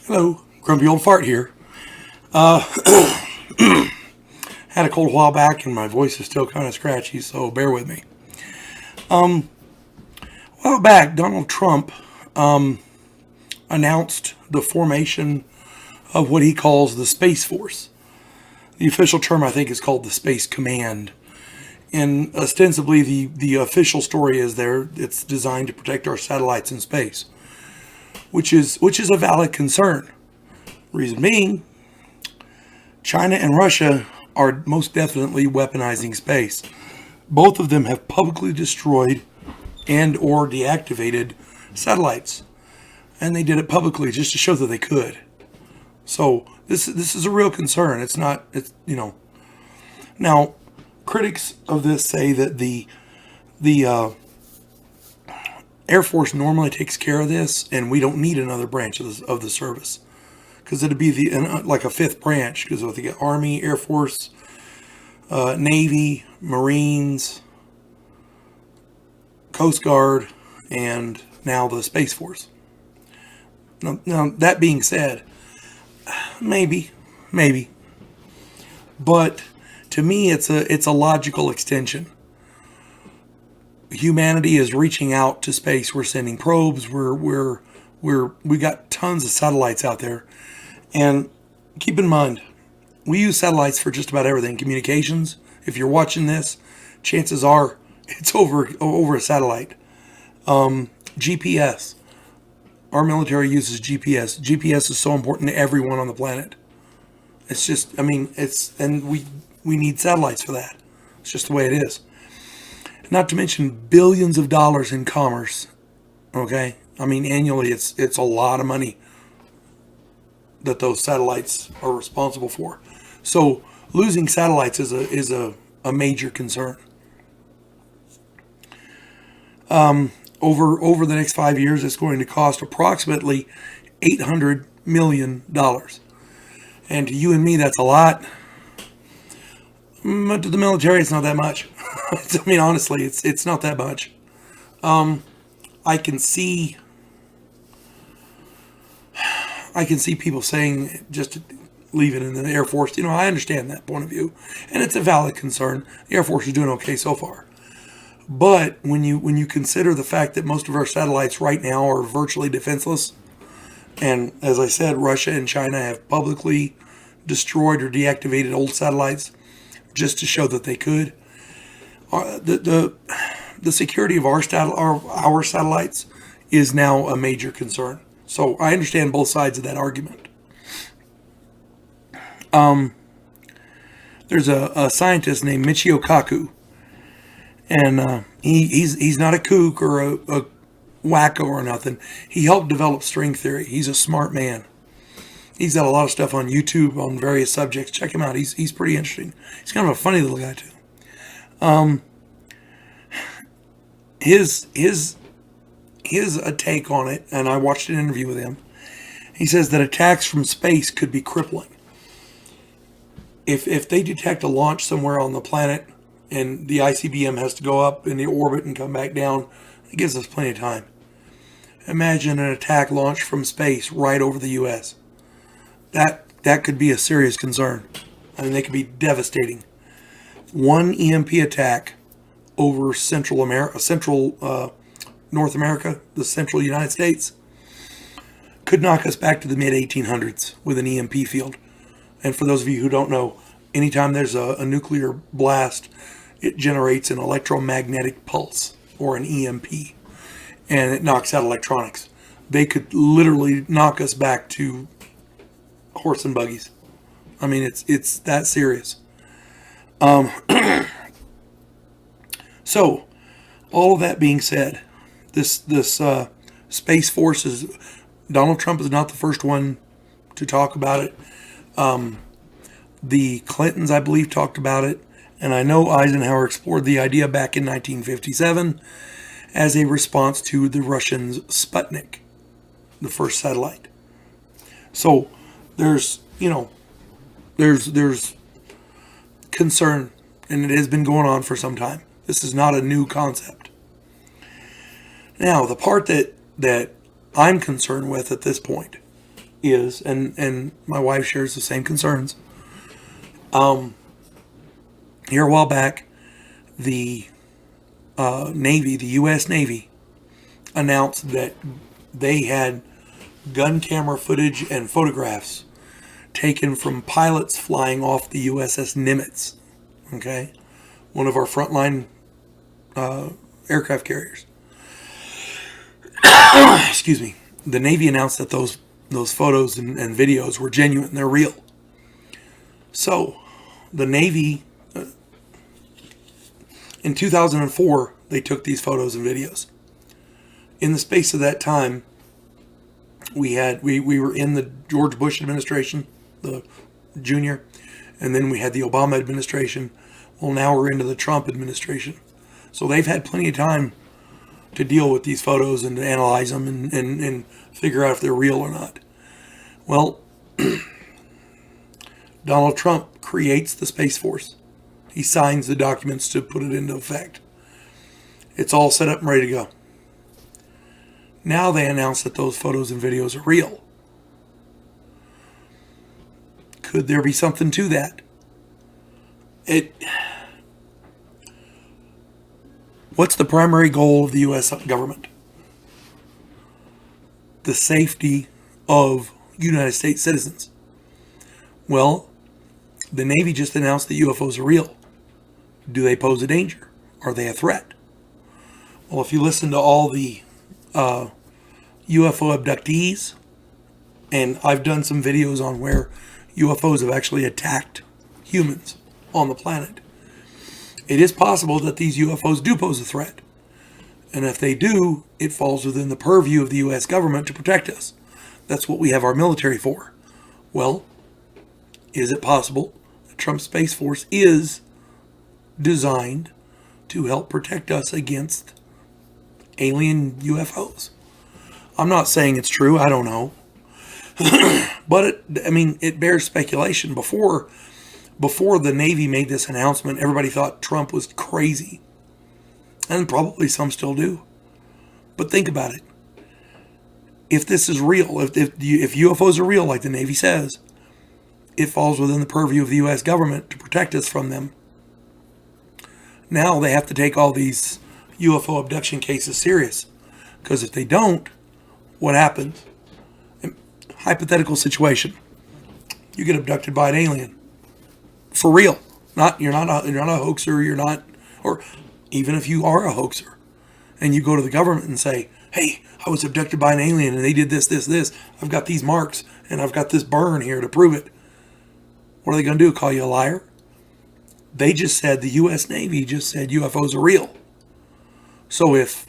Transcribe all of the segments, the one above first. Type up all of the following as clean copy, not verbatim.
Hello, grumpy old fart here. Had a cold while back and my voice is still kind of scratchy, so bear with me. A while back, Donald Trump announced the formation of what he calls the Space Force. The official term, I think, is called the Space Command. And ostensibly, the official story is it's designed to protect our satellites in space, which is a valid concern. Reason being, China and Russia are most definitely weaponizing space. Both of them have publicly destroyed and or deactivated satellites, and they did it publicly just to show that they could. So this is a real concern. It's now critics of this say that the Air Force normally takes care of this, and we don't need another branch of the service, because it'd be like a fifth branch, because they get Army, Air Force, Navy, Marines, Coast Guard, and now the Space Force. Now that being said, maybe, but to me it's a logical extension. Humanity is reaching out to space. We're sending probes. We got tons of satellites out there, and keep in mind, we use satellites for just about everything. Communications. If you're watching this, chances are it's over a satellite. GPS. Our military uses GPS. GPS is so important to everyone on the planet. It's just, and we need satellites for that. It's just the way it is. Not to mention billions of dollars in commerce. Okay, annually it's a lot of money that those satellites are responsible for. So losing satellites is a major concern. Over the next 5 years, it's going to cost approximately $800 million. And to you and me, that's a lot. But to the military, it's not that much. Honestly, it's not that much. I can see people saying just to leave it in the Air Force. I understand that point of view, and it's a valid concern. The Air Force is doing okay so far. But when you consider the fact that most of our satellites right now are virtually defenseless, and as I said, Russia and China have publicly destroyed or deactivated old satellites just to show that they could, the security of our satellites is now a major concern. So I understand both sides of that argument. There's a scientist named Michio Kaku, and he's not a kook or a wacko or nothing. He helped develop string theory. He's a smart man. He's got a lot of stuff on YouTube on various subjects. Check him out. He's pretty interesting. He's kind of a funny little guy too. His a take on it, and I watched an interview with him. He says that attacks from space could be crippling. If they detect a launch somewhere on the planet and the ICBM has to go up in the orbit and come back down, it gives us plenty of time. Imagine an attack launched from space right over the U.S. That could be a serious concern. They could be devastating. One EMP attack over Central North America, the central United States, could knock us back to the mid-1800s with an EMP field. And for those of you who don't know, anytime there's a nuclear blast, it generates an electromagnetic pulse, or an EMP, and it knocks out electronics. They could literally knock us back to horse and buggies. It's that serious. So, all of that being said, this Space Force is, Donald Trump is not the first one to talk about it. The Clintons, I believe, talked about it, and I know Eisenhower explored the idea back in 1957 as a response to the Russians' Sputnik, the first satellite. So there's concern, and it has been going on for some time. This is not a new concept. Now, the part that I'm concerned with at this point is, and my wife shares the same concerns. Here a while back, the Navy, the U.S. Navy, announced that they had gun camera footage and photographs taken from pilots flying off the USS Nimitz, okay? One of our frontline aircraft carriers. Excuse me. The Navy announced that those photos and videos were genuine, they're real. So, the Navy, in 2004, they took these photos and videos. In the space of that time, we were in the George Bush administration, the junior, and then we had the Obama administration. Well, now we're into the Trump administration. So they've had plenty of time to deal with these photos and to analyze them and figure out if they're real or not. Well, Donald Trump creates the Space Force. He signs the documents to put it into effect. It's all set up and ready to go. Now they announce that those photos and videos are real. Could there be something to that? What's the primary goal of the U.S. government? The safety of United States citizens. Well, the Navy just announced that UFOs are real. Do they pose a danger? Are they a threat? Well, if you listen to all the UFO abductees, and I've done some videos on where UFOs have actually attacked humans on the planet, it is possible that these UFOs do pose a threat. And if they do, it falls within the purview of the U.S. government to protect us. That's what we have our military for. Well, is it possible that Trump's Space Force is designed to help protect us against alien UFOs? I'm not saying it's true. I don't know. But it bears speculation. Before the Navy made this announcement, everybody thought Trump was crazy. And probably some still do. But think about it. If this is real, if UFOs are real, like the Navy says, it falls within the purview of the U.S. government to protect us from them. Now they have to take all these UFO abduction cases serious. Because if they don't, what happens? Hypothetical situation. You get abducted by an alien. For real. You're not a hoaxer, or even if you are a hoaxer, and you go to the government and say, hey, I was abducted by an alien and they did this, I've got these marks and I've got this burn here to prove it. What are they going to do? Call you a liar? They just said, the U.S. Navy just said UFOs are real. So if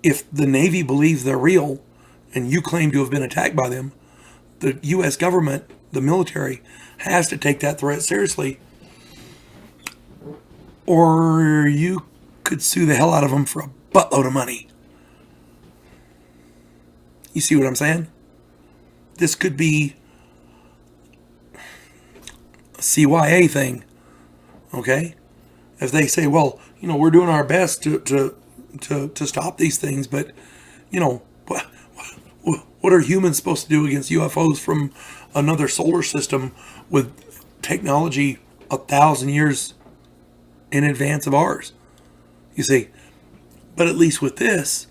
the Navy believes they're real and you claim to have been attacked by them, the U.S. government, the military, has to take that threat seriously, or you could sue the hell out of them for a buttload of money. You see what I'm saying? This could be a CYA thing, okay? If they say, well, we're doing our best to stop these things, but, what are humans supposed to do against UFOs from another solar system with technology 1,000 years in advance of ours? You see, but at least with this,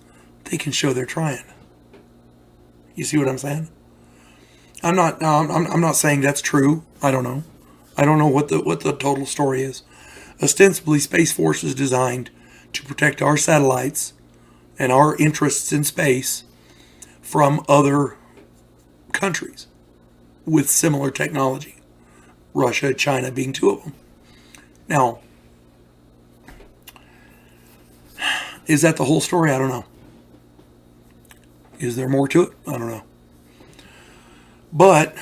they can show they're trying. You see what I'm saying? I'm not saying that's true. I don't know. I don't know what the total story is. Ostensibly, Space Force is designed to protect our satellites and our interests in space from other countries with similar technology. Russia, China being two of them. Now, is that the whole story? I don't know. Is there more to it? I don't know. But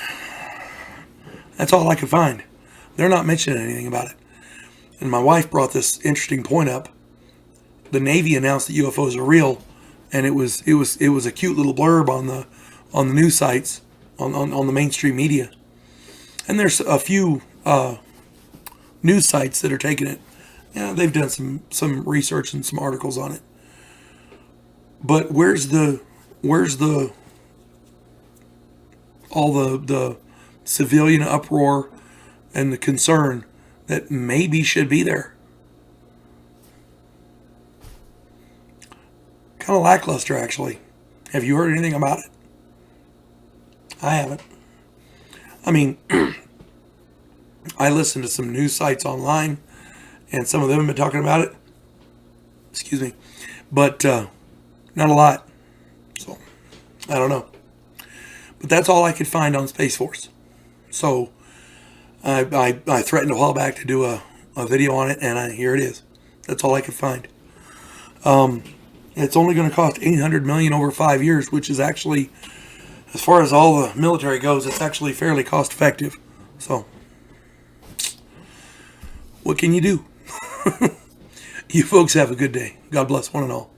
that's all I could find. They're not mentioning anything about it. And my wife brought this interesting point up. The Navy announced that UFOs are real, and it was a cute little blurb on the news sites, on the mainstream media. And there's a few news sites that are taking it. Yeah, they've done some research and some articles on it. But where's the all the civilian uproar and the concern that maybe should be there. Kind of lackluster, actually. Have you heard anything about it? I haven't. I mean, I listen to some news sites online, and some of them have been talking about it. Excuse me. But not a lot. So, I don't know. But that's all I could find on Space Force. So, I threatened a while back to do a video on it, and here it is. That's all I could find. It's only going to cost $800 million over 5 years, which is actually, as far as all the military goes, it's actually fairly cost effective. So, what can you do? You folks have a good day. God bless one and all.